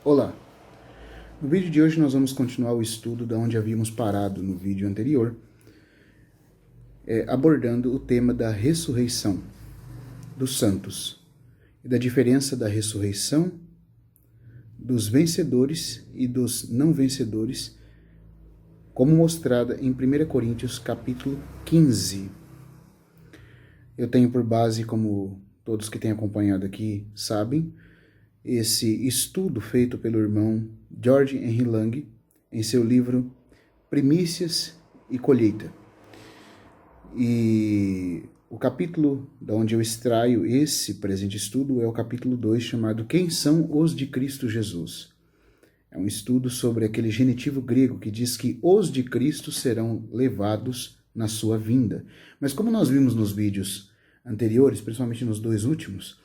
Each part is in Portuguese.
Olá! No vídeo de hoje nós vamos continuar o estudo da onde havíamos parado no vídeo anterior, abordando o tema da ressurreição dos santos e da diferença da ressurreição dos vencedores e dos não vencedores, como mostrada em 1 Coríntios capítulo 15. Eu tenho por base, como todos que têm acompanhado aqui sabem, esse estudo feito pelo irmão George Henry Lang em seu livro Primícias e Colheita. E o capítulo da onde eu extraio esse presente estudo é o capítulo 2, chamado Quem são os de Cristo Jesus? É um estudo sobre aquele genitivo grego que diz que os de Cristo serão levados na sua vinda. Mas como nós vimos nos vídeos anteriores, principalmente nos dois últimos,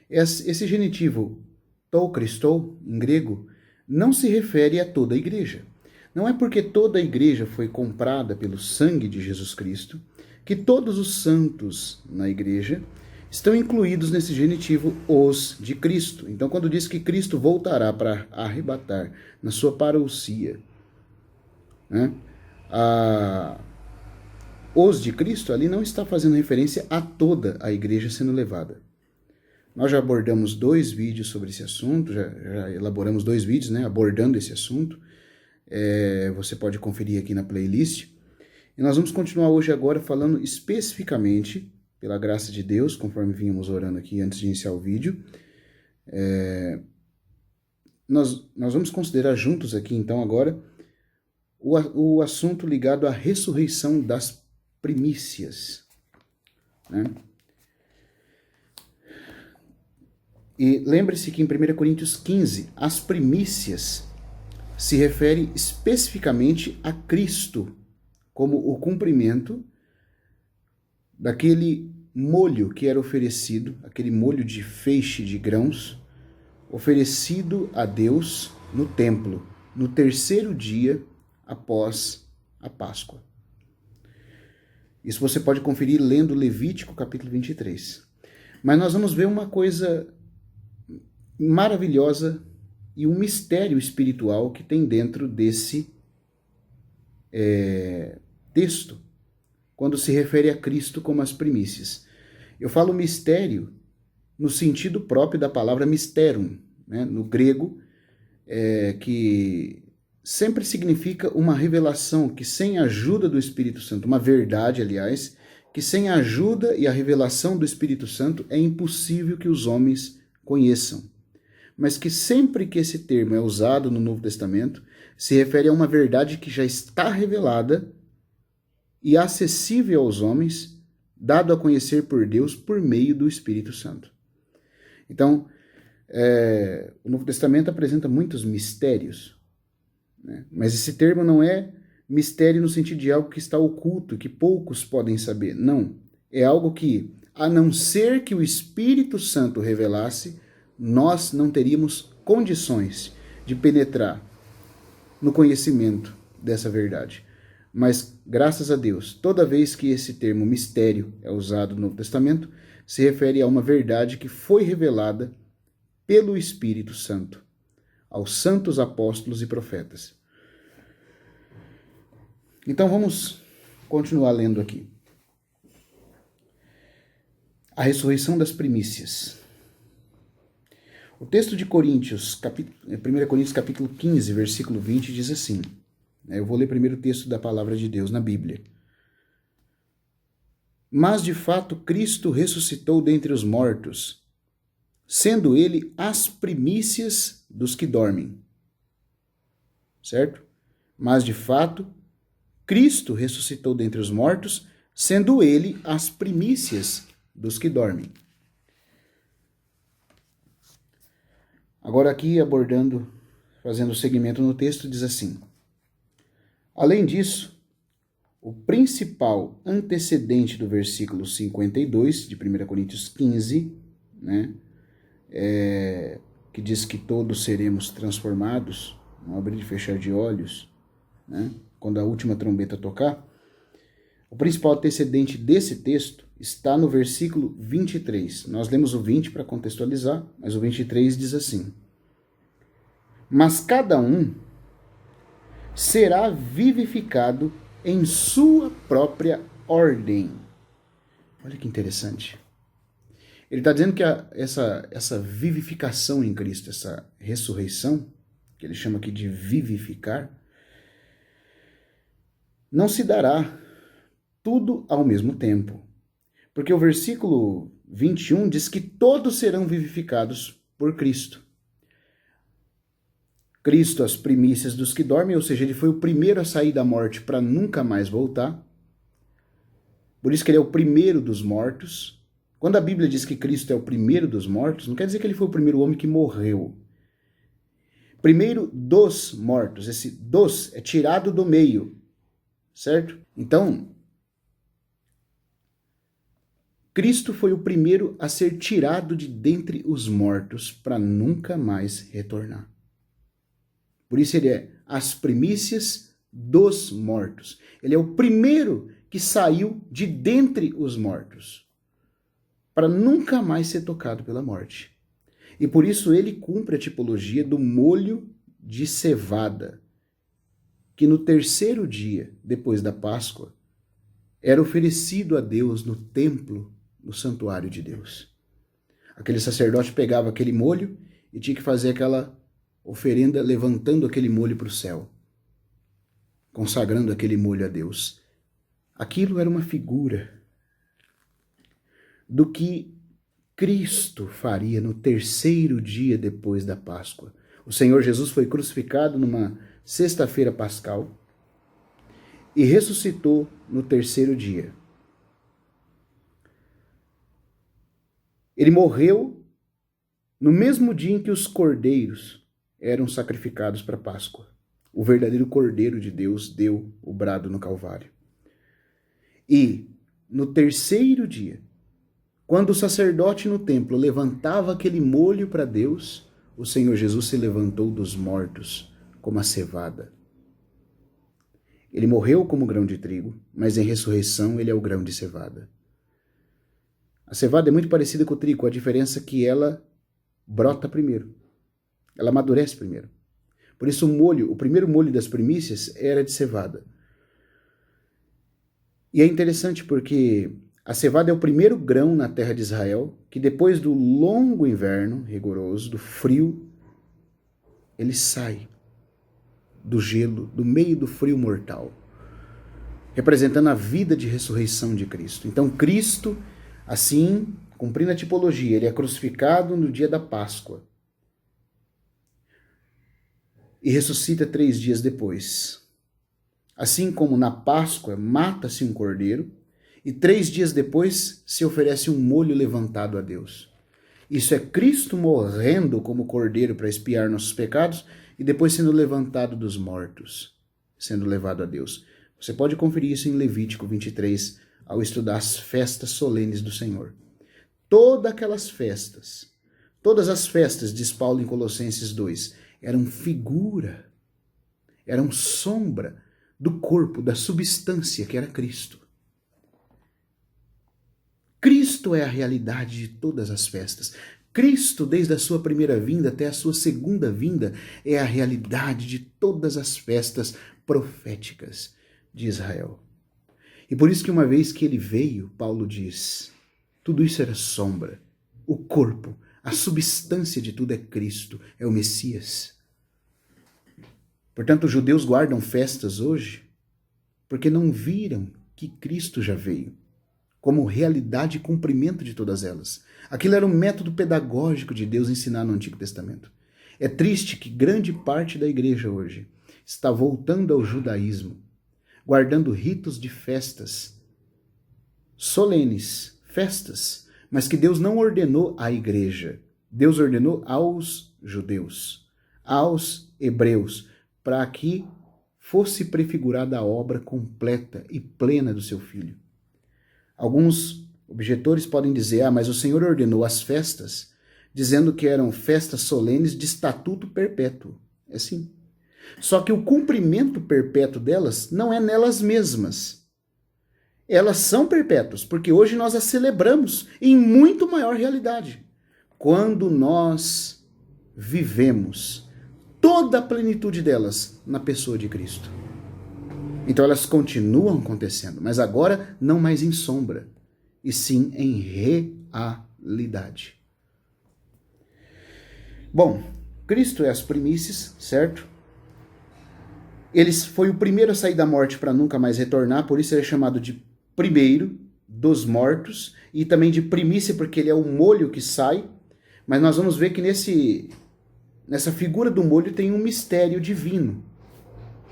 esse genitivo tou Christou, em grego, não se refere a toda a igreja. Não é porque toda a igreja foi comprada pelo sangue de Jesus Cristo que todos os santos na igreja estão incluídos nesse genitivo os de Cristo. Então, quando diz que Cristo voltará para arrebatar na sua parousia, né, os de Cristo ali não está fazendo referência a toda a igreja sendo levada. Nós já abordamos 2 vídeos sobre esse assunto, já elaboramos 2 vídeos, né, abordando esse assunto. Você pode conferir aqui na playlist. E nós vamos continuar hoje agora falando especificamente, pela graça de Deus, conforme vínhamos orando aqui antes de iniciar o vídeo. Nós vamos considerar juntos aqui então agora o assunto ligado à ressurreição das primícias, né? E lembre-se que em 1 Coríntios 15, as primícias se refere especificamente a Cristo, como o cumprimento daquele molho que era oferecido, aquele molho de feixe de grãos, oferecido a Deus no templo, no 3º dia após a Páscoa. Isso você pode conferir lendo Levítico capítulo 23. Mas nós vamos ver uma coisa maravilhosa e um mistério espiritual que tem dentro desse texto, quando se refere a Cristo como as primícias. Eu falo mistério no sentido próprio da palavra mysterum, né? No grego, que sempre significa uma revelação que sem a ajuda do Espírito Santo, uma verdade, aliás, que sem a ajuda e a revelação do Espírito Santo é impossível que os homens conheçam. Mas que sempre que esse termo é usado no Novo Testamento, se refere a uma verdade que já está revelada e acessível aos homens, dado a conhecer por Deus por meio do Espírito Santo. Então, o Novo Testamento apresenta muitos mistérios, né? Mas esse termo não é mistério no sentido de algo que está oculto, que poucos podem saber. Não, é algo que, a não ser que o Espírito Santo revelasse, nós não teríamos condições de penetrar no conhecimento dessa verdade. Mas, graças a Deus, toda vez que esse termo mistério é usado no Novo Testamento, se refere a uma verdade que foi revelada pelo Espírito Santo aos santos apóstolos e profetas. Então vamos continuar lendo aqui. A ressurreição das primícias. O texto de Coríntios, 1 Coríntios capítulo 15, versículo 20, diz assim. Eu vou ler primeiro o texto da palavra de Deus na Bíblia. Mas de fato Cristo ressuscitou dentre os mortos, sendo ele as primícias dos que dormem. Certo? Mas de fato Cristo ressuscitou dentre os mortos, sendo ele as primícias dos que dormem. Agora aqui abordando, fazendo segmento no texto, diz assim. Além disso, o principal antecedente do versículo 52 de 1 Coríntios 15, né, que diz que todos seremos transformados, no abrir e fechar de olhos, né, quando a última trombeta tocar, o principal antecedente desse texto está no versículo 23. Nós lemos o 20 para contextualizar, mas o 23 diz assim. mas cada um será vivificado em sua própria ordem. Olha que interessante. Ele está dizendo que essa vivificação em Cristo, essa ressurreição, que ele chama aqui de vivificar, não se dará tudo ao mesmo tempo. Porque o versículo 21 diz que todos serão vivificados por Cristo. Cristo, as primícias dos que dormem, ou seja, ele foi o primeiro a sair da morte para nunca mais voltar. Por isso que ele é o primeiro dos mortos. Quando a Bíblia diz que Cristo é o primeiro dos mortos, não quer dizer que ele foi o primeiro homem que morreu. Primeiro dos mortos. Esse dos é tirado do meio, certo? Então, Cristo foi o primeiro a ser tirado de dentre os mortos para nunca mais retornar. Por isso ele é as primícias dos mortos. Ele é o primeiro que saiu de dentre os mortos para nunca mais ser tocado pela morte. E por isso ele cumpre a tipologia do molho de cevada, que no terceiro dia, depois da Páscoa, era oferecido a Deus no templo, no santuário de Deus. Aquele sacerdote pegava aquele molho e tinha que fazer aquela oferenda levantando aquele molho para o céu, consagrando aquele molho a Deus. Aquilo era uma figura do que Cristo faria no terceiro dia depois da Páscoa. O Senhor Jesus foi crucificado numa sexta-feira pascal e ressuscitou no terceiro dia. Ele morreu no mesmo dia em que os cordeiros eram sacrificados para a Páscoa. O verdadeiro Cordeiro de Deus deu o brado no Calvário. E no terceiro dia, quando o sacerdote no templo levantava aquele molho para Deus, o Senhor Jesus se levantou dos mortos como a cevada. Ele morreu como grão de trigo, mas em ressurreição ele é o grão de cevada. A cevada é muito parecida com o trigo, a diferença é que ela brota primeiro. Ela amadurece primeiro. Por isso o primeiro molho das primícias era de cevada. E é interessante porque a cevada é o primeiro grão na terra de Israel, que depois do longo inverno rigoroso, do frio, ele sai do gelo, do meio do frio mortal, representando a vida de ressurreição de Cristo. Então Cristo, assim, cumprindo a tipologia, ele é crucificado no dia da Páscoa e ressuscita 3 dias depois. Assim como na Páscoa mata-se um cordeiro e 3 dias depois se oferece um molho levantado a Deus. Isso é Cristo morrendo como cordeiro para expiar nossos pecados e depois sendo levantado dos mortos, sendo levado a Deus. Você pode conferir isso em Levítico 23, ao estudar as festas solenes do Senhor. Todas aquelas festas, todas as festas, diz Paulo em Colossenses 2, eram figura, eram sombra do corpo, da substância que era Cristo. Cristo é a realidade de todas as festas. Cristo, desde a sua primeira vinda até a sua segunda vinda, é a realidade de todas as festas proféticas de Israel. E por isso que uma vez que ele veio, Paulo diz, tudo isso era sombra. O corpo, a substância de tudo é Cristo, é o Messias. Portanto, os judeus guardam festas hoje porque não viram que Cristo já veio, como realidade e cumprimento de todas elas. Aquilo era um método pedagógico de Deus ensinar no Antigo Testamento. É triste que grande parte da igreja hoje está voltando ao judaísmo, guardando ritos de festas solenes, festas, mas que Deus não ordenou à igreja. Deus ordenou aos judeus, aos hebreus, para que fosse prefigurada a obra completa e plena do seu Filho. Alguns objetores podem dizer, mas o Senhor ordenou as festas, dizendo que eram festas solenes de estatuto perpétuo. É sim. Só que o cumprimento perpétuo delas não é nelas mesmas. Elas são perpétuas, porque hoje nós as celebramos em muito maior realidade. Quando nós vivemos toda a plenitude delas na pessoa de Cristo. Então elas continuam acontecendo, mas agora não mais em sombra, e sim em realidade. Bom, Cristo é as primícias, certo? Ele foi o primeiro a sair da morte para nunca mais retornar, por isso ele é chamado de primeiro dos mortos, e também de primícia porque ele é o molho que sai, mas nós vamos ver que nessa figura do molho tem um mistério divino,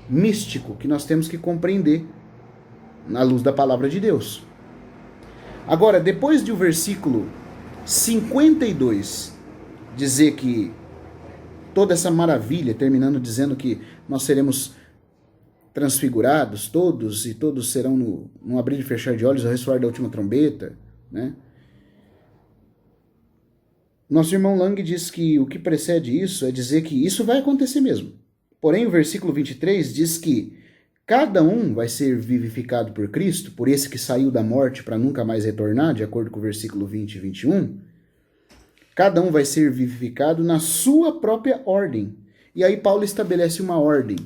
místico, que nós temos que compreender na luz da palavra de Deus. Agora, depois de o versículo 52 dizer que toda essa maravilha, terminando dizendo que nós seremos transfigurados todos, e todos serão no abrir e fechar de olhos ao ressoar da última trombeta, né? Nosso irmão Lang diz que o que precede isso é dizer que isso vai acontecer mesmo. Porém, o versículo 23 diz que cada um vai ser vivificado por Cristo, por esse que saiu da morte para nunca mais retornar, de acordo com o versículo 20 e 21. Cada um vai ser vivificado na sua própria ordem. E aí Paulo estabelece uma ordem.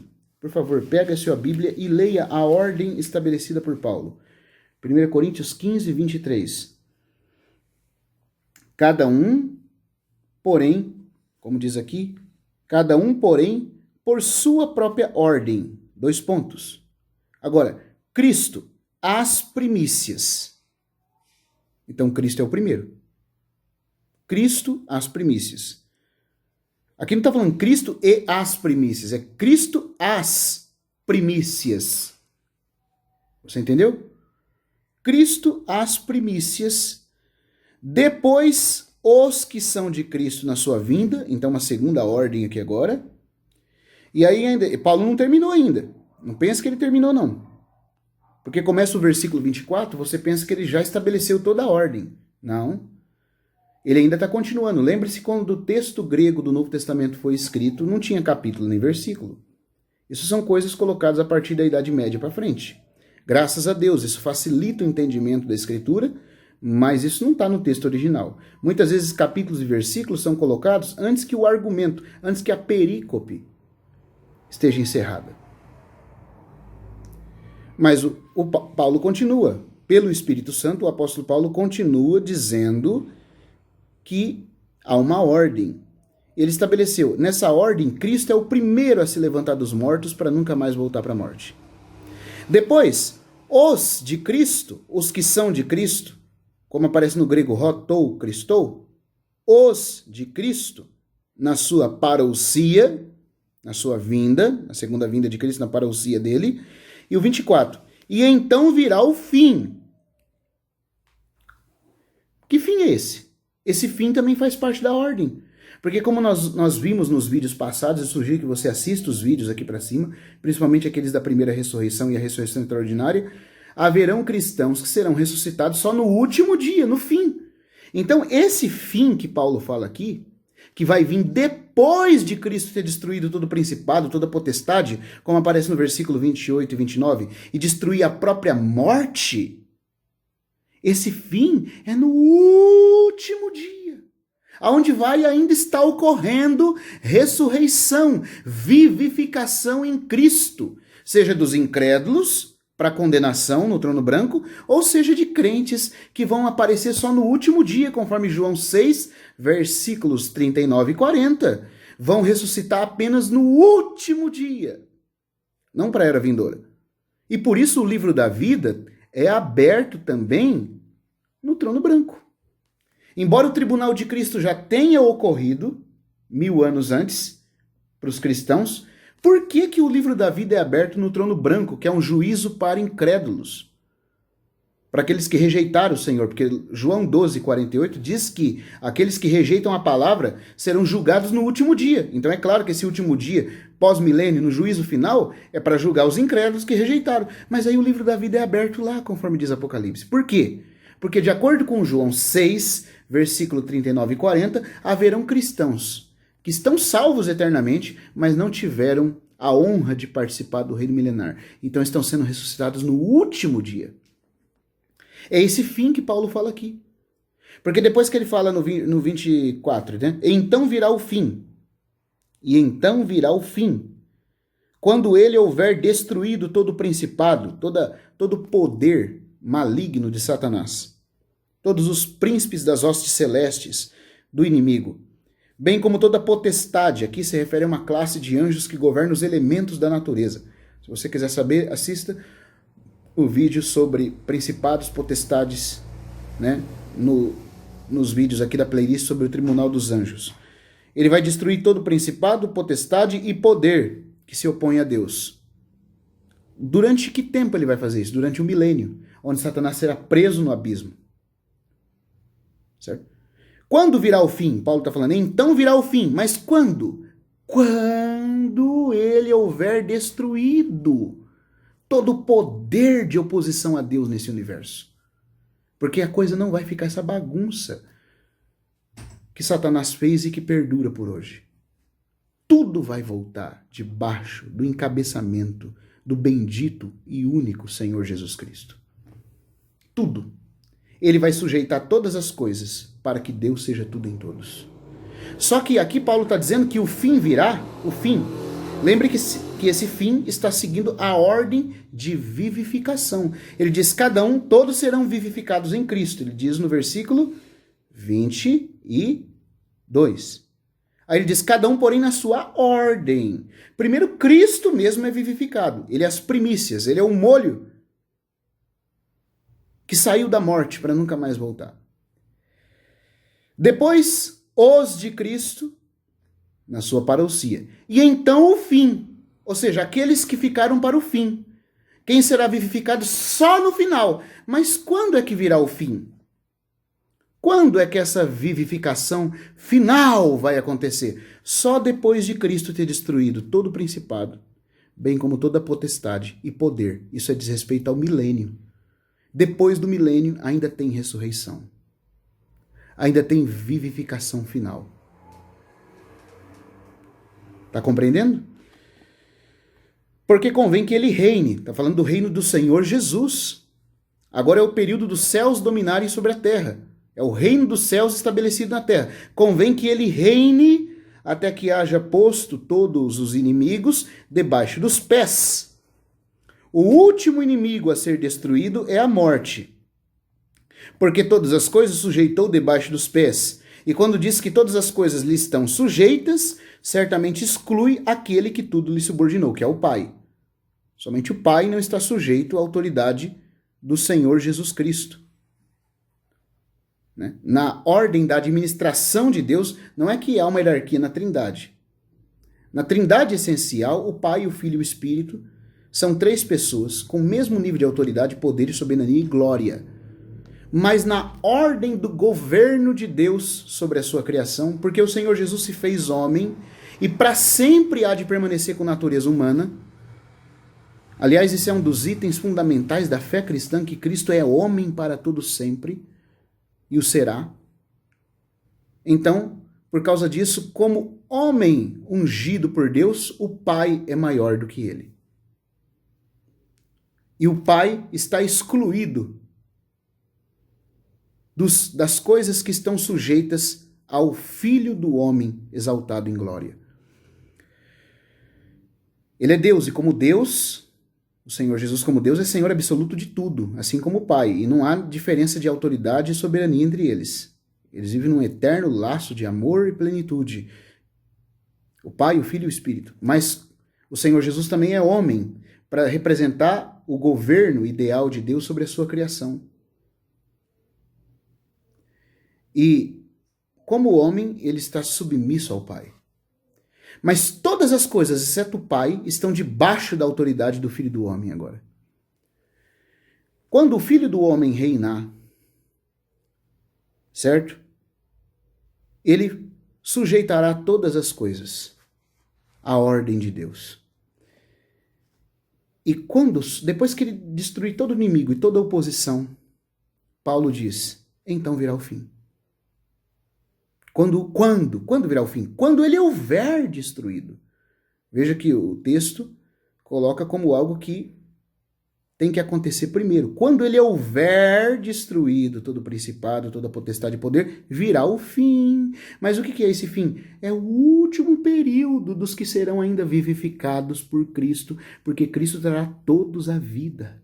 Por favor, pega a sua Bíblia e leia a ordem estabelecida por Paulo. 1 Coríntios 15, 23. Cada um, porém, como diz aqui, cada um, porém, por sua própria ordem. 2 pontos. Agora, Cristo, as primícias. Então, Cristo é o primeiro. Cristo, as primícias. Aqui não está falando Cristo e as primícias, é Cristo, as primícias. Você entendeu? Cristo, as primícias. Depois, os que são de Cristo na sua vinda. Então, uma segunda ordem aqui agora. E aí, ainda, Paulo não terminou ainda. Não pensa que ele terminou, não. Porque começa o versículo 24, você pensa que ele já estabeleceu toda a ordem. Não. Ele ainda está continuando. Lembre-se, quando o texto grego do Novo Testamento foi escrito, não tinha capítulo nem versículo. Isso são coisas colocadas a partir da Idade Média para frente. Graças a Deus, isso facilita o entendimento da Escritura, mas isso não está no texto original. Muitas vezes capítulos e versículos são colocados antes que o argumento, antes que a perícope esteja encerrada. Mas o Paulo continua. Pelo Espírito Santo, o apóstolo Paulo continua dizendo que há uma ordem. Ele estabeleceu, nessa ordem, Cristo é o primeiro a se levantar dos mortos para nunca mais voltar para a morte. Depois, os de Cristo, os que são de Cristo, como aparece no grego hotou, Christou, os de Cristo, na sua parousia, na sua vinda, na segunda vinda de Cristo, na parousia dele, e o 24, e então virá o fim. Que fim é esse? Esse fim também faz parte da ordem. Porque como nós vimos nos vídeos passados, eu sugiro que você assista os vídeos aqui para cima, principalmente aqueles da primeira ressurreição e a ressurreição extraordinária, haverão cristãos que serão ressuscitados só no último dia, no fim. Então, esse fim que Paulo fala aqui, que vai vir depois de Cristo ter destruído todo o principado, toda a potestade, como aparece no versículo 28 e 29, e destruir a própria morte, esse fim é no último dia, aonde vai ainda está ocorrendo ressurreição, vivificação em Cristo, seja dos incrédulos para condenação no trono branco, ou seja de crentes que vão aparecer só no último dia, conforme João 6, versículos 39 e 40, vão ressuscitar apenas no último dia, não para a era vindoura. E por isso o livro da vida é aberto também no trono branco. Embora o tribunal de Cristo já tenha ocorrido 1000 anos antes para os cristãos, por que o livro da vida é aberto no trono branco, que é um juízo para incrédulos? Para aqueles que rejeitaram o Senhor, porque João 12, 48 diz que aqueles que rejeitam a palavra serão julgados no último dia. Então é claro que esse último dia, pós-milênio, no juízo final, é para julgar os incrédulos que rejeitaram. Mas aí o livro da vida é aberto lá, conforme diz Apocalipse. Por quê? Porque de acordo com João 6, versículo 39 e 40, haverão cristãos que estão salvos eternamente, mas não tiveram a honra de participar do reino milenar. Então estão sendo ressuscitados no último dia. É esse fim que Paulo fala aqui. Porque depois que ele fala no 24, né? Então virá o fim. E então virá o fim, quando ele houver destruído todo o principado, todo o poder maligno de Satanás, todos os príncipes das hostes celestes do inimigo, bem como toda potestade. Aqui se refere a uma classe de anjos que governa os elementos da natureza. Se você quiser saber, assista o vídeo sobre principados, potestades, né, nos vídeos aqui da playlist sobre o Tribunal dos Anjos. Ele vai destruir todo principado, potestade e poder que se opõe a Deus. Durante que tempo ele vai fazer isso? Durante um milênio, onde Satanás será preso no abismo. Certo? Quando virá o fim? Paulo está falando, então virá o fim. Mas quando? Quando ele houver destruído todo o poder de oposição a Deus nesse universo. Porque a coisa não vai ficar essa bagunça que Satanás fez e que perdura por hoje. Tudo vai voltar debaixo do encabeçamento do bendito e único Senhor Jesus Cristo. Tudo. Ele vai sujeitar todas as coisas para que Deus seja tudo em todos. Só que aqui Paulo está dizendo que o fim virá, o fim. Lembre que esse fim está seguindo a ordem de vivificação. Ele diz, todos serão vivificados em Cristo. Ele diz no versículo 22. Aí ele diz, cada um, porém, na sua ordem. Primeiro, Cristo mesmo é vivificado. Ele é as primícias, ele é o molho que saiu da morte para nunca mais voltar. Depois, os de Cristo, na sua parousia. E então o fim, ou seja, aqueles que ficaram para o fim. Quem será vivificado só no final. Mas quando é que virá o fim? Quando é que essa vivificação final vai acontecer? Só depois de Cristo ter destruído todo o principado, bem como toda potestade e poder. Isso é diz respeito ao milênio. Depois do milênio ainda tem ressurreição. Ainda tem vivificação final. Está compreendendo? Porque convém que ele reine. Está falando do reino do Senhor Jesus. Agora é o período dos céus dominarem sobre a terra. É o reino dos céus estabelecido na terra. Convém que ele reine até que haja posto todos os inimigos debaixo dos pés. O último inimigo a ser destruído é a morte. Porque todas as coisas sujeitou debaixo dos pés. E quando diz que todas as coisas lhe estão sujeitas, certamente exclui aquele que tudo lhe subordinou, que é o Pai. Somente o Pai não está sujeito à autoridade do Senhor Jesus Cristo. Né? Na ordem da administração de Deus, não é que há uma hierarquia na Trindade. Na Trindade essencial, o Pai, o Filho e o Espírito são três pessoas com o mesmo nível de autoridade, poder, soberania e glória. Mas na ordem do governo de Deus sobre a sua criação, porque o Senhor Jesus se fez homem e para sempre há de permanecer com natureza humana. Aliás, esse é um dos itens fundamentais da fé cristã, que Cristo é homem para todo sempre e o será. Então, por causa disso, como homem ungido por Deus, o Pai é maior do que ele. E o Pai está excluído das coisas que estão sujeitas ao Filho do homem exaltado em glória. Ele é Deus, e como Deus, o Senhor Jesus como Deus é Senhor absoluto de tudo, assim como o Pai, e não há diferença de autoridade e soberania entre eles. Eles vivem num eterno laço de amor e plenitude. O Pai, o Filho e o Espírito. Mas o Senhor Jesus também é homem, para representar o governo ideal de Deus sobre a sua criação. E, como homem, ele está submisso ao Pai. Mas todas as coisas, exceto o Pai, estão debaixo da autoridade do Filho do Homem agora. Quando o Filho do Homem reinar, certo? Ele sujeitará todas as coisas à ordem de Deus. E depois que ele destruir todo inimigo e toda oposição, Paulo diz, então virá o fim. Quando virá o fim? Quando ele houver destruído. Veja que o texto coloca como algo que tem que acontecer primeiro. Quando ele houver destruído todo o principado, toda a potestade e poder, virá o fim. Mas o que é esse fim? É o último período dos que serão ainda vivificados por Cristo, porque Cristo trará todos à vida.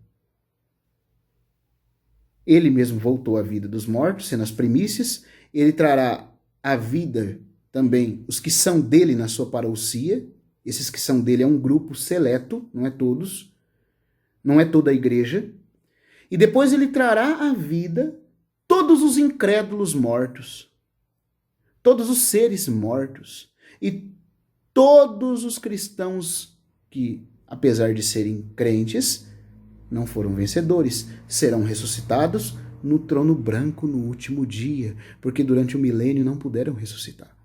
Ele mesmo voltou à vida dos mortos, sendo as primícias. Ele trará à vida também os que são dele na sua parousia. Esses que são dele é um grupo seleto, não é todos. Não é toda a igreja. E depois ele trará à vida todos os incrédulos mortos, todos os seres mortos e todos os cristãos que, apesar de serem crentes, não foram vencedores, serão ressuscitados no trono branco no último dia, porque durante o milênio não puderam ressuscitar.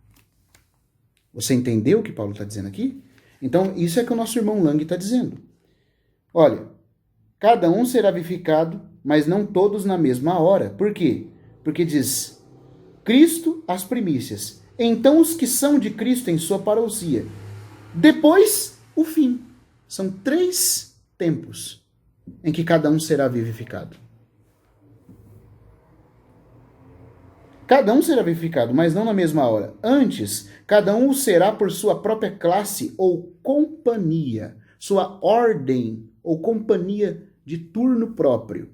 Você entendeu o que Paulo está dizendo aqui? Então, isso é que o nosso irmão Lang está dizendo. Olha, cada um será vivificado, mas não todos na mesma hora. Por quê? Porque diz, Cristo as primícias. Então os que são de Cristo em sua parousia. Depois, o fim. São 3 tempos em que cada um será vivificado. Cada um será vivificado, mas não na mesma hora. Antes, cada um o será por sua própria classe ou companhia, sua ordem ou companhia de turno próprio.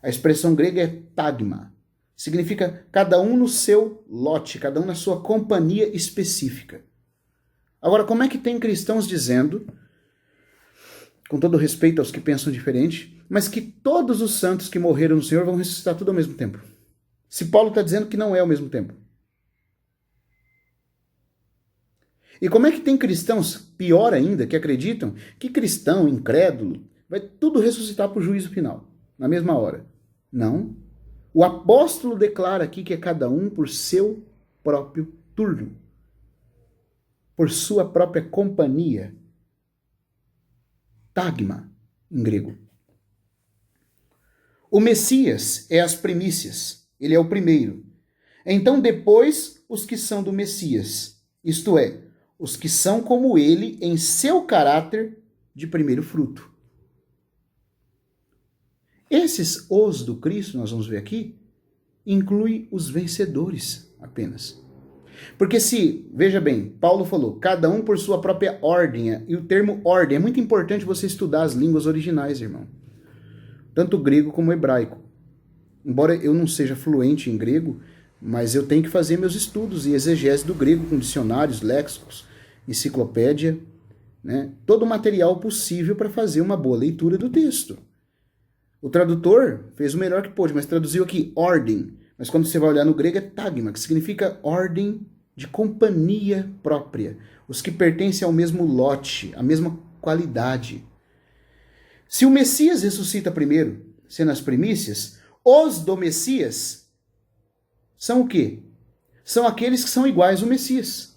A expressão grega é tagma. Significa cada um no seu lote, cada um na sua companhia específica. Agora, como é que tem cristãos dizendo, com todo respeito aos que pensam diferente, mas que todos os santos que morreram no Senhor vão ressuscitar tudo ao mesmo tempo? Se Paulo está dizendo que não é ao mesmo tempo. E como é que tem cristãos, pior ainda, que acreditam que cristão, incrédulo, vai tudo ressuscitar para o juízo final, na mesma hora? Não. O apóstolo declara aqui que é cada um por seu próprio turno, por sua própria companhia. Tagma, em grego. O Messias é as primícias, ele é o primeiro. Então depois os que são do Messias, isto é, os que são como ele em seu caráter de primeiro fruto. Esses os do Cristo, nós vamos ver aqui, inclui os vencedores apenas. Porque se, veja bem, Paulo falou, cada um por sua própria ordem, e o termo ordem, é muito importante você estudar as línguas originais, irmão. Tanto o grego como o hebraico. Embora eu não seja fluente em grego, mas eu tenho que fazer meus estudos e exegese do grego com dicionários, léxicos, enciclopédia, né? Todo o material possível para fazer uma boa leitura do texto. O tradutor fez o melhor que pôde, mas traduziu aqui ordem. Mas quando você vai olhar no grego é tagma, que significa ordem de companhia própria. Os que pertencem ao mesmo lote, à mesma qualidade. Se o Messias ressuscita primeiro, sendo as primícias, os do Messias são o quê? São aqueles que são iguais ao Messias.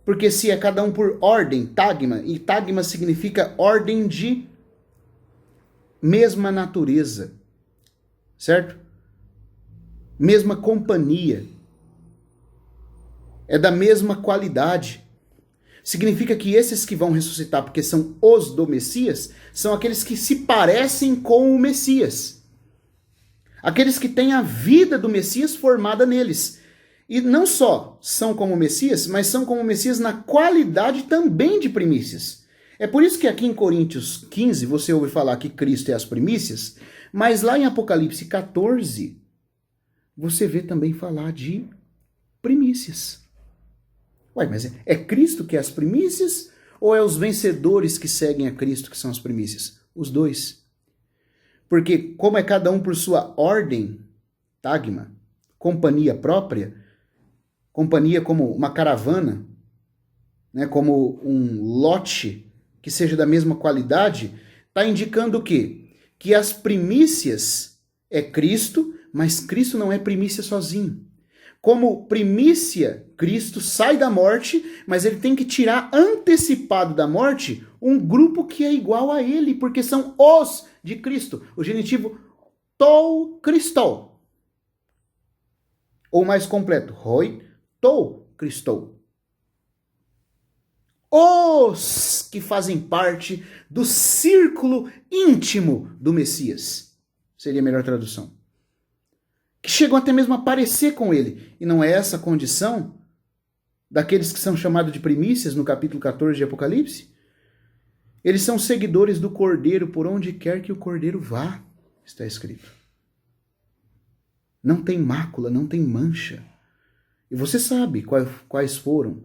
Porque se é cada um por ordem, tagma, e tagma significa ordem de mesma natureza, certo? Mesma companhia. É da mesma qualidade. Significa que esses que vão ressuscitar, porque são os do Messias, são aqueles que se parecem com o Messias. Aqueles que têm a vida do Messias formada neles. E não só são como o Messias, mas são como o Messias na qualidade também de primícias. É por isso que aqui em Coríntios 15 você ouve falar que Cristo é as primícias, mas lá em Apocalipse 14 você vê também falar de primícias. Ué, mas é Cristo que é as primícias ou é os vencedores que seguem a Cristo que são as primícias? Os dois. Porque como é cada um por sua ordem, tagma, companhia própria, companhia como uma caravana, né, como um lote que seja da mesma qualidade, está indicando o quê? Que as primícias é Cristo, mas Cristo não é primícia sozinho. Como primícia, Cristo sai da morte, mas ele tem que tirar antecipado da morte um grupo que é igual a ele, porque são os de Cristo. O genitivo tou Christou. Ou mais completo, hoi tou Christou. os que fazem parte do círculo íntimo do Messias. Seria a melhor tradução. Que chegam até mesmo a parecer com ele. E não é essa a condição daqueles que são chamados de primícias no capítulo 14 de Apocalipse? Eles são seguidores do Cordeiro por onde quer que o Cordeiro vá, está escrito. Não tem mácula, não tem mancha. E você sabe quais foram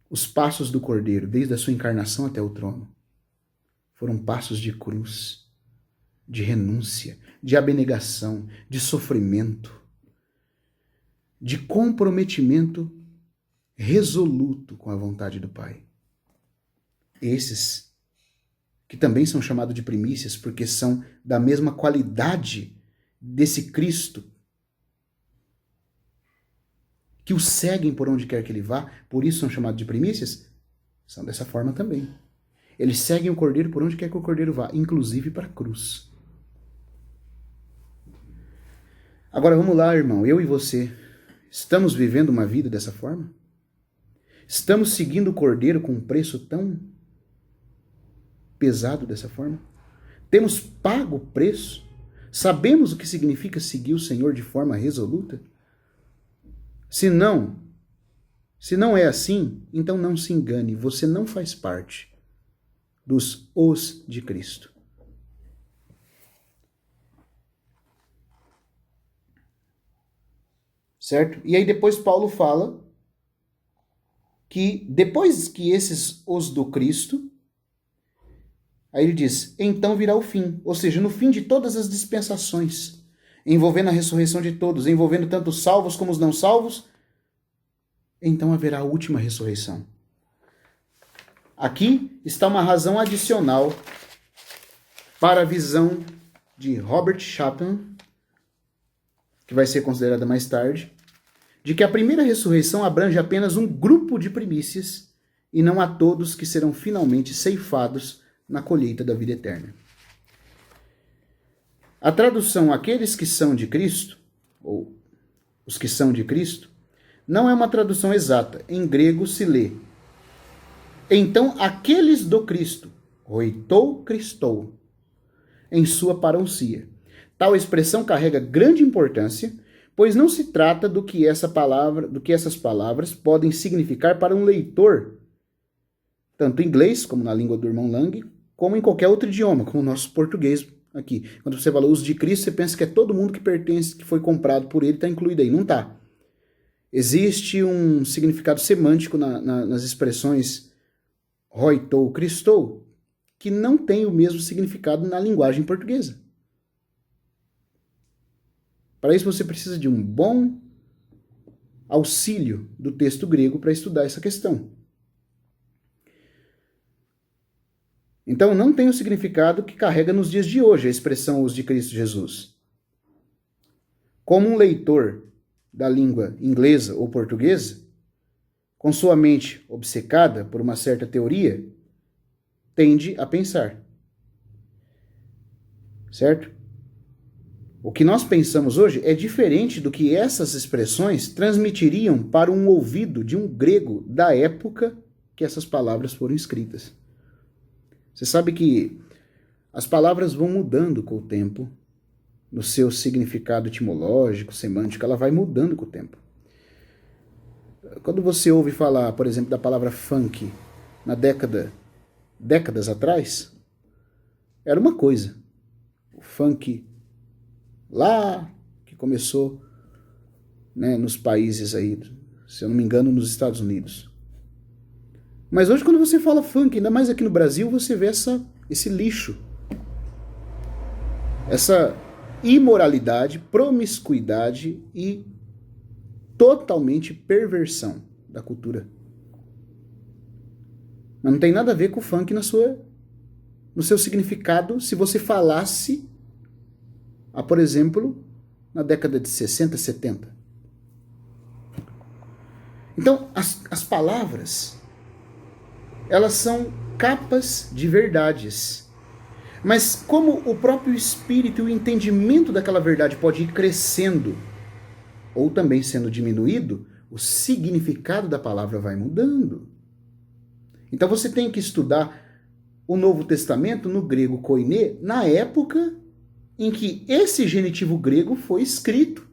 os passos do Cordeiro, desde a sua encarnação até o trono. Foram passos de cruz, de renúncia, de abnegação, de sofrimento, de comprometimento resoluto com a vontade do Pai. Esses, que também são chamados de primícias, porque são da mesma qualidade desse Cristo, que o seguem por onde quer que ele vá, por isso são chamados de primícias, são dessa forma também. Eles seguem o Cordeiro por onde quer que o Cordeiro vá, inclusive para a cruz. Agora vamos lá, irmão, eu e você, estamos vivendo uma vida dessa forma? Estamos seguindo o Cordeiro com um preço tão pesado dessa forma? Temos pago o preço? Sabemos o que significa seguir o Senhor de forma resoluta? Se não é assim, então não se engane, você não faz parte dos os de Cristo. Certo? E aí depois Paulo fala que depois que esses os do Cristo, aí ele diz, então virá o fim, ou seja, no fim de todas as dispensações, envolvendo a ressurreição de todos, envolvendo tanto os salvos como os não salvos, então haverá a última ressurreição. Aqui está uma razão adicional para a visão de Robert Chapman, que vai ser considerada mais tarde, de que a primeira ressurreição abrange apenas um grupo de primícias e não a todos que serão finalmente ceifados na colheita da vida eterna. A tradução aqueles que são de Cristo, ou os que são de Cristo, não é uma tradução exata. Em grego se lê, então aqueles do Cristo, oitou Christou, em sua parousia. Tal expressão carrega grande importância, pois não se trata do que essas palavras podem significar para um leitor, tanto em inglês, como na língua do irmão Lang, como em qualquer outro idioma, como o nosso português aqui. Quando você fala uso de Cristo, você pensa que é todo mundo que pertence, que foi comprado por ele, está incluído aí. Não está. Existe um significado semântico nas expressões roitou, Christou, que não tem o mesmo significado na linguagem portuguesa. Para isso você precisa de um bom auxílio do texto grego para estudar essa questão. Então não tem o significado que carrega nos dias de hoje a expressão os de Cristo Jesus. Como um leitor da língua inglesa ou portuguesa, com sua mente obcecada por uma certa teoria, tende a pensar. Certo? O que nós pensamos hoje é diferente do que essas expressões transmitiriam para um ouvido de um grego da época que essas palavras foram escritas. Você sabe que as palavras vão mudando com o tempo, no seu significado etimológico, semântico, ela vai mudando com o tempo. Quando você ouve falar, por exemplo, da palavra funk na décadas atrás, era uma coisa. O funk lá que começou, né, nos países aí, se eu não me engano, nos Estados Unidos. Mas hoje, quando você fala funk, ainda mais aqui no Brasil, você vê esse lixo. Essa imoralidade, promiscuidade e totalmente perversão da cultura. Mas não tem nada a ver com o funk no seu significado se você falasse, por exemplo, na década de 60, 70. Então, as palavras, elas são capas de verdades. Mas como o próprio espírito e o entendimento daquela verdade pode ir crescendo ou também sendo diminuído, o significado da palavra vai mudando. Então você tem que estudar o Novo Testamento no grego koiné, na época em que esse genitivo grego foi escrito.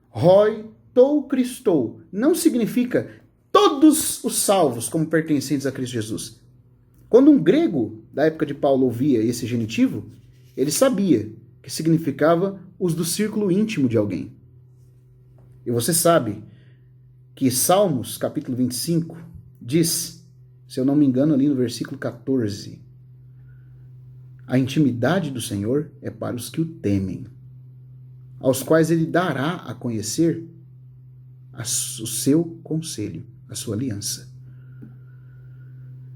Roi tou Christou não significa todos os salvos como pertencentes a Cristo Jesus. Quando um grego da época de Paulo ouvia esse genitivo, ele sabia que significava os do círculo íntimo de alguém. E você sabe que Salmos, capítulo 25, diz, se eu não me engano, ali no versículo 14, a intimidade do Senhor é para os que o temem, aos quais ele dará a conhecer o seu conselho, a sua aliança.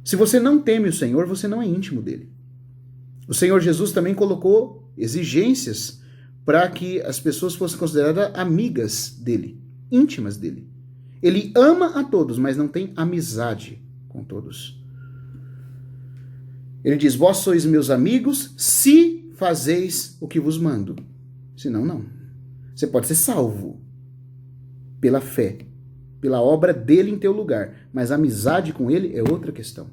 Se você não teme o Senhor, você não é íntimo dele. O Senhor Jesus também colocou exigências para que as pessoas fossem consideradas amigas dele, íntimas dele. Ele ama a todos, mas não tem amizade com todos. Ele diz, vós sois meus amigos se fazeis o que vos mando. Senão, não. Você pode ser salvo pela fé, pela obra dele em teu lugar, mas a amizade com ele é outra questão.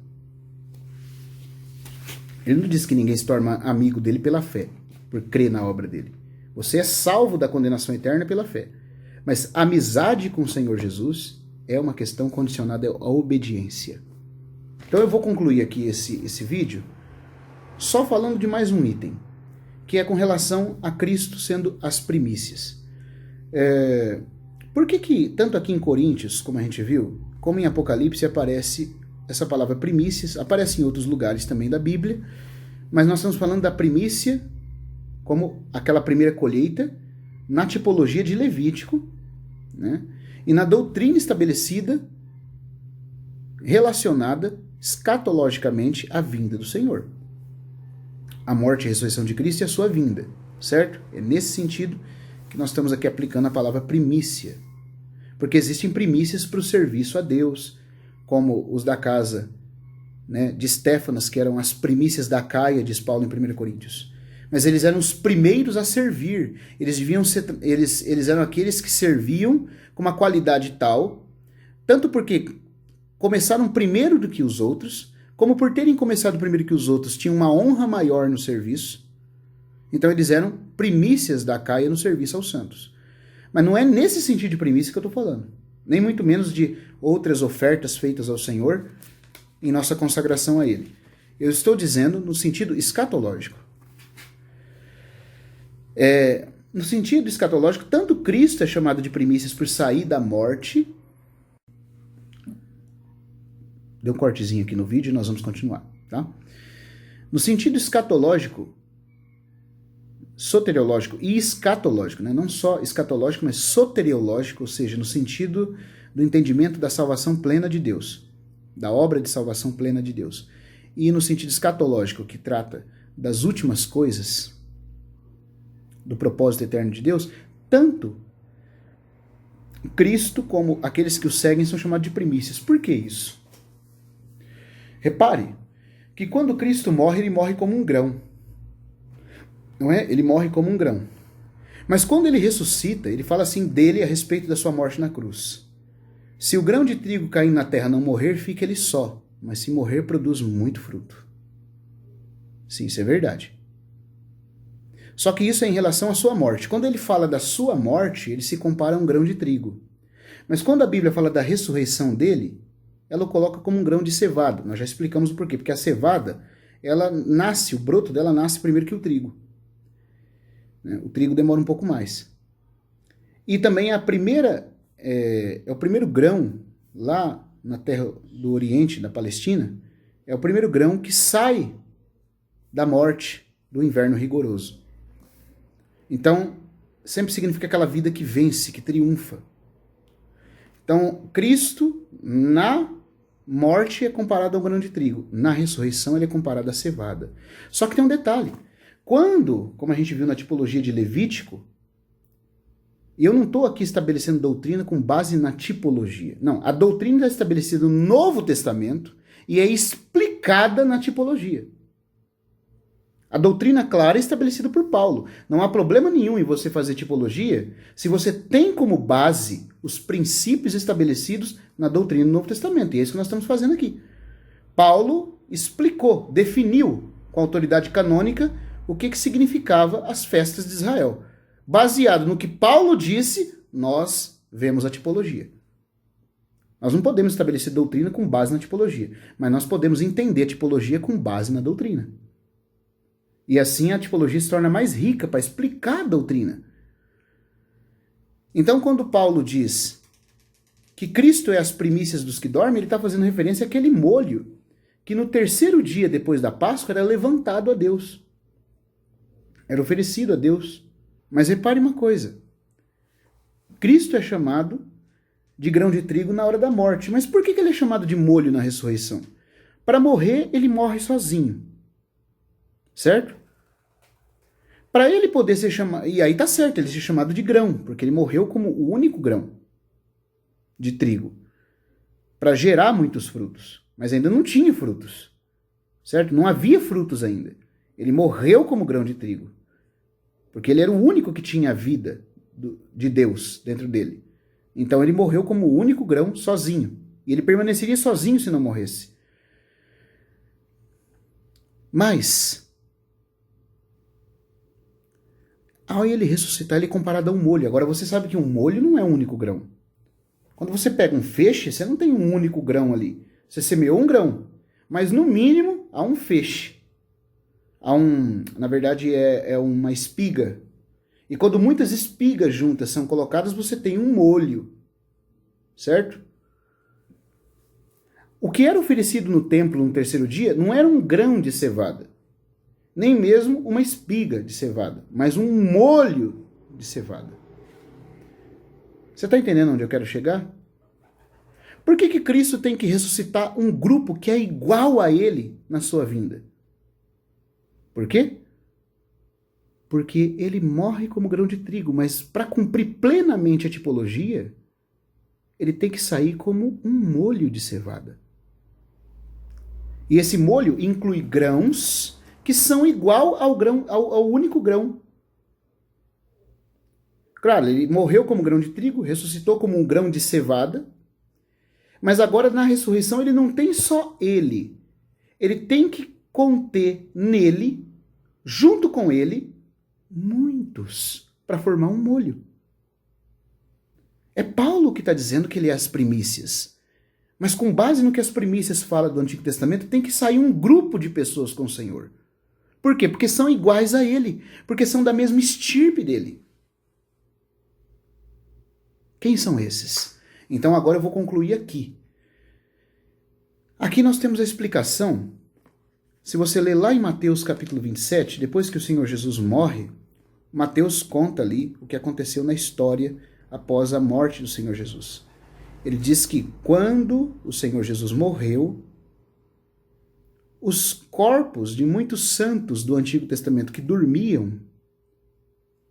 Ele não diz que ninguém se torna amigo dele pela fé, por crer na obra dele. Você é salvo da condenação eterna pela fé. Mas a amizade com o Senhor Jesus é uma questão condicionada à obediência. Então eu vou concluir aqui esse vídeo só falando de mais um item, que é com relação a Cristo sendo as primícias. Por que tanto aqui em Coríntios, como a gente viu, como em Apocalipse aparece essa palavra primícias, aparece em outros lugares também da Bíblia, mas nós estamos falando da primícia como aquela primeira colheita na tipologia de Levítico, né? E na doutrina estabelecida relacionada escatologicamente à vinda do Senhor. A morte e a ressurreição de Cristo e a sua vinda, certo? É nesse sentido que nós estamos aqui aplicando a palavra primícia. Porque existem primícias para o serviço a Deus, como os da casa, né, de Estéfanas, que eram as primícias da Caia, diz Paulo em 1 Coríntios. Mas eles eram os primeiros a servir. Eles eram aqueles que serviam com uma qualidade tal, tanto porque começaram primeiro do que os outros, como por terem começado primeiro que os outros, tinham uma honra maior no serviço. Então eles eram primícias da Caia no serviço aos santos. Mas não é nesse sentido de primícia que eu estou falando. Nem muito menos de outras ofertas feitas ao Senhor em nossa consagração a Ele. Eu estou dizendo no sentido escatológico. No sentido escatológico, tanto Cristo é chamado de primícias por sair da morte. Deu um cortezinho aqui no vídeo e nós vamos continuar, tá? No sentido escatológico, soteriológico e escatológico, né? Não só escatológico, mas soteriológico, ou seja, no sentido do entendimento da salvação plena de Deus, da obra de salvação plena de Deus. E no sentido escatológico, que trata das últimas coisas, do propósito eterno de Deus, tanto Cristo como aqueles que o seguem são chamados de primícias. Por que isso? Repare que quando Cristo morre, ele morre como um grão. Não é? Ele morre como um grão. Mas quando ele ressuscita, ele fala assim dele a respeito da sua morte na cruz. Se o grão de trigo cair na terra não morrer, fica ele só. Mas se morrer, produz muito fruto. Sim, isso é verdade. Só que isso é em relação à sua morte. Quando ele fala da sua morte, ele se compara a um grão de trigo. Mas quando a Bíblia fala da ressurreição dele, ela o coloca como um grão de cevada. Nós já explicamos o porquê. Porque a cevada, ela nasce, o broto dela nasce primeiro que o trigo. O trigo demora um pouco mais. E também o primeiro grão lá na terra do Oriente, da Palestina, é o primeiro grão que sai da morte, do inverno rigoroso. Então, sempre significa aquela vida que vence, que triunfa. Então, Cristo, na morte, é comparado ao grão de trigo. Na ressurreição, ele é comparado à cevada. Só que tem um detalhe. Quando, como a gente viu na tipologia de Levítico, e eu não estou aqui estabelecendo doutrina com base na tipologia. Não, a doutrina está estabelecida no Novo Testamento e é explicada na tipologia. A doutrina clara é estabelecida por Paulo. Não há problema nenhum em você fazer tipologia se você tem como base os princípios estabelecidos na doutrina do Novo Testamento. E é isso que nós estamos fazendo aqui. Paulo explicou, definiu com autoridade canônica o que significava as festas de Israel. Baseado no que Paulo disse, nós vemos a tipologia. Nós não podemos estabelecer doutrina com base na tipologia, mas nós podemos entender a tipologia com base na doutrina. E assim a tipologia se torna mais rica para explicar a doutrina. Então, quando Paulo diz que Cristo é as primícias dos que dormem, ele está fazendo referência àquele molho que no terceiro dia depois da Páscoa era levantado a Deus. Era oferecido a Deus. Mas repare uma coisa. Cristo é chamado de grão de trigo na hora da morte. Mas por que ele é chamado de molho na ressurreição? Para morrer, ele morre sozinho. Certo? Para ele poder ser chamado... E aí tá certo, ele ser chamado de grão, porque ele morreu como o único grão de trigo. Para gerar muitos frutos. Mas ainda não tinha frutos. Certo? Não havia frutos ainda. Ele morreu como grão de trigo. Porque ele era o único que tinha a vida de Deus dentro dele. Então ele morreu como o único grão sozinho. E ele permaneceria sozinho se não morresse. Mas, ao ele ressuscitar, ele é comparado a um molho. Agora você sabe que um molho não é um único grão. Quando você pega um feixe, você não tem um único grão ali. Você semeou um grão. Mas no mínimo há um feixe. Na verdade é uma espiga. E quando muitas espigas juntas são colocadas, você tem um molho. Certo? O que era oferecido no templo no terceiro dia não era um grão de cevada, nem mesmo uma espiga de cevada, mas um molho de cevada. Você está entendendo onde eu quero chegar? Por que Cristo tem que ressuscitar um grupo que é igual a ele na sua vinda? Por quê? Porque ele morre como grão de trigo, mas para cumprir plenamente a tipologia, ele tem que sair como um molho de cevada. E esse molho inclui grãos que são igual ao único grão. Claro, ele morreu como grão de trigo, ressuscitou como um grão de cevada, mas agora na ressurreição ele não tem só ele. Ele tem que conter nele, junto com ele, muitos, para formar um molho. É Paulo que está dizendo que ele é as primícias. Mas com base no que as primícias falam do Antigo Testamento, tem que sair um grupo de pessoas com o Senhor. Por quê? Porque são iguais a ele. Porque são da mesma estirpe dele. Quem são esses? Então agora eu vou concluir aqui. Aqui nós temos a explicação. Se você ler lá em Mateus capítulo 27, depois que o Senhor Jesus morre, Mateus conta ali o que aconteceu na história após a morte do Senhor Jesus. Ele diz que quando o Senhor Jesus morreu, os corpos de muitos santos do Antigo Testamento que dormiam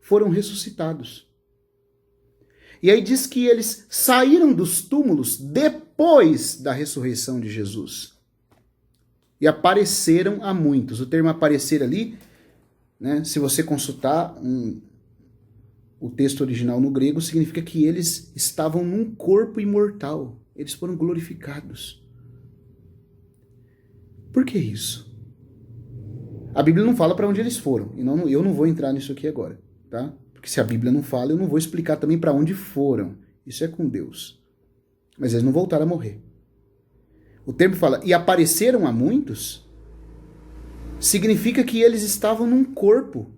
foram ressuscitados. E aí diz que eles saíram dos túmulos depois da ressurreição de Jesus. E apareceram a muitos. O termo aparecer ali, né, se você consultar o texto original no grego, significa que eles estavam num corpo imortal. Eles foram glorificados. Por que isso? A Bíblia não fala para onde eles foram. E eu não vou entrar nisso aqui agora, tá? Porque se a Bíblia não fala, eu não vou explicar também para onde foram. Isso é com Deus. Mas eles não voltaram a morrer. O termo fala, e apareceram a muitos, significa que eles estavam num corpo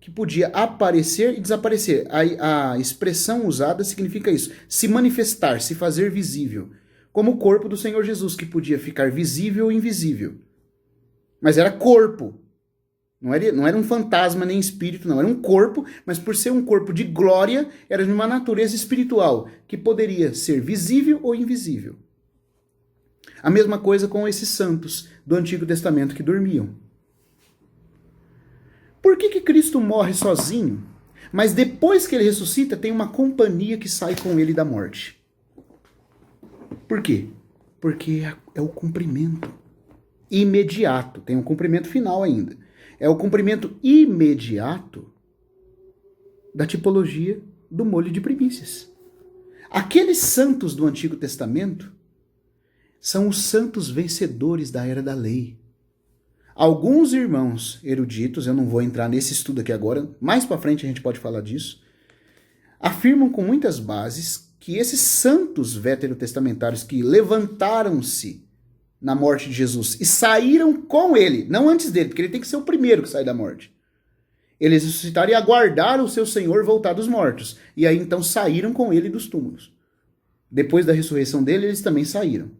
que podia aparecer e desaparecer. A expressão usada significa isso. Se manifestar, se fazer visível. Como o corpo do Senhor Jesus, que podia ficar visível ou invisível. Mas era corpo. Não era um fantasma nem espírito, não. Era um corpo, mas por ser um corpo de glória, era de uma natureza espiritual, que poderia ser visível ou invisível. A mesma coisa com esses santos do Antigo Testamento que dormiam. Por que Cristo morre sozinho, mas depois que ele ressuscita, tem uma companhia que sai com ele da morte? Por quê? Porque é o cumprimento imediato. Tem um cumprimento final ainda. É o cumprimento imediato da tipologia do molho de primícias. Aqueles santos do Antigo Testamento são os santos vencedores da era da lei. Alguns irmãos eruditos, eu não vou entrar nesse estudo aqui agora, mais para frente a gente pode falar disso, afirmam com muitas bases que esses santos veterotestamentários que levantaram-se na morte de Jesus e saíram com ele, não antes dele, porque ele tem que ser o primeiro que sai da morte. Eles ressuscitaram e aguardaram o seu Senhor voltar dos mortos. E aí então saíram com ele dos túmulos. Depois da ressurreição dele, eles também saíram.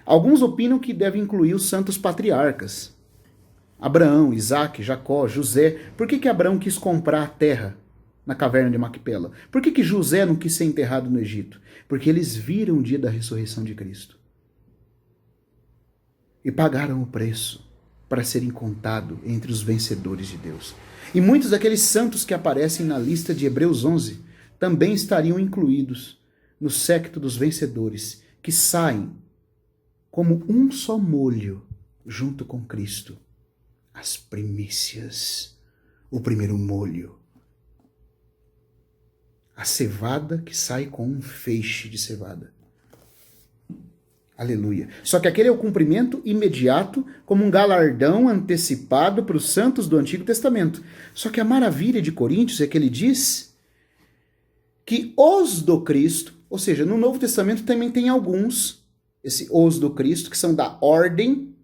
Alguns opinam que deve incluir os santos patriarcas. Abraão, Isaac, Jacó, José. Por que Abraão quis comprar a terra na caverna de Macpela? Por que José não quis ser enterrado no Egito? Porque eles viram o dia da ressurreição de Cristo. E pagaram o preço para serem contados entre os vencedores de Deus. E muitos daqueles santos que aparecem na lista de Hebreus 11 também estariam incluídos no séquito dos vencedores, que saem como um só molho junto com Cristo. As primícias, o primeiro molho. A cevada que sai com um feixe de cevada. Aleluia. Só que aquele é o cumprimento imediato, como um galardão antecipado para os santos do Antigo Testamento. Só que a maravilha de Coríntios é que ele diz que os do Cristo, ou seja, no Novo Testamento também tem alguns, os do Cristo, que são da ordem,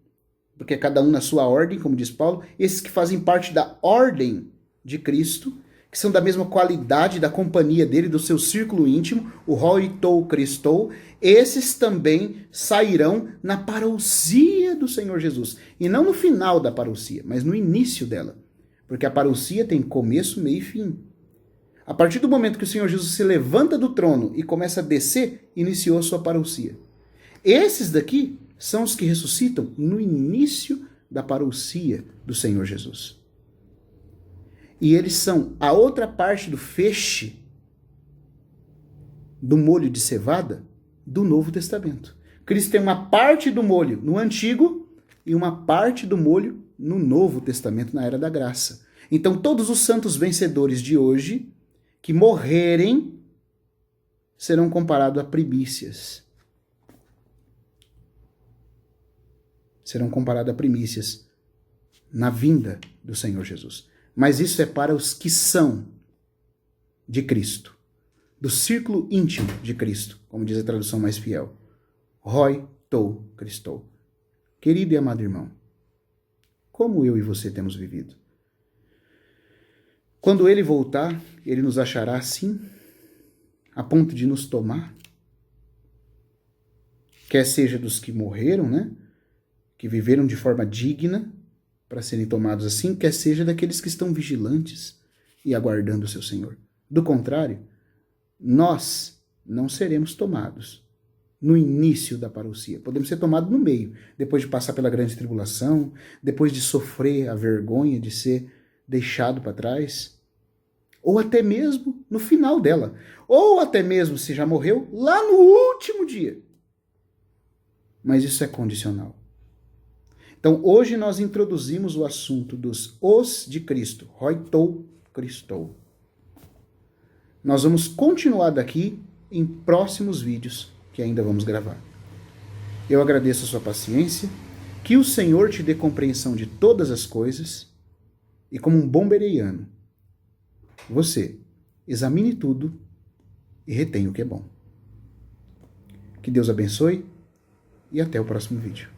porque cada um na sua ordem, como diz Paulo, esses que fazem parte da ordem de Cristo, que são da mesma qualidade da companhia dele, do seu círculo íntimo, o Hoitou Christou, esses também sairão na parousia do Senhor Jesus. E não no final da parousia, mas no início dela. Porque a parousia tem começo, meio e fim. A partir do momento que o Senhor Jesus se levanta do trono e começa a descer, iniciou a sua parousia. Esses daqui são os que ressuscitam no início da parousia do Senhor Jesus. E eles são a outra parte do feixe do molho de cevada do Novo Testamento. Cristo tem uma parte do molho no Antigo e uma parte do molho no Novo Testamento, na Era da Graça. Então todos os santos vencedores de hoje que morrerem serão comparados a primícias. Serão comparados a primícias na vinda do Senhor Jesus. Mas isso é para os que são de Cristo, do círculo íntimo de Cristo, como diz a tradução mais fiel. Hoitou Christou. Querido e amado irmão, como eu e você temos vivido? Quando ele voltar, ele nos achará assim, a ponto de nos tomar? Quer seja dos que morreram, né? Que viveram de forma digna, para serem tomados assim, quer seja daqueles que estão vigilantes e aguardando o seu Senhor. Do contrário, nós não seremos tomados no início da parousia. Podemos ser tomados no meio, depois de passar pela grande tribulação, depois de sofrer a vergonha de ser deixado para trás, ou até mesmo no final dela, ou até mesmo, se já morreu, lá no último dia. Mas isso é condicional. Então, hoje nós introduzimos o assunto dos os de Cristo, Hoitou Christou. Nós vamos continuar daqui em próximos vídeos que ainda vamos gravar. Eu agradeço a sua paciência, que o Senhor te dê compreensão de todas as coisas e, como um bom bereiano, você examine tudo e retenha o que é bom. Que Deus abençoe e até o próximo vídeo.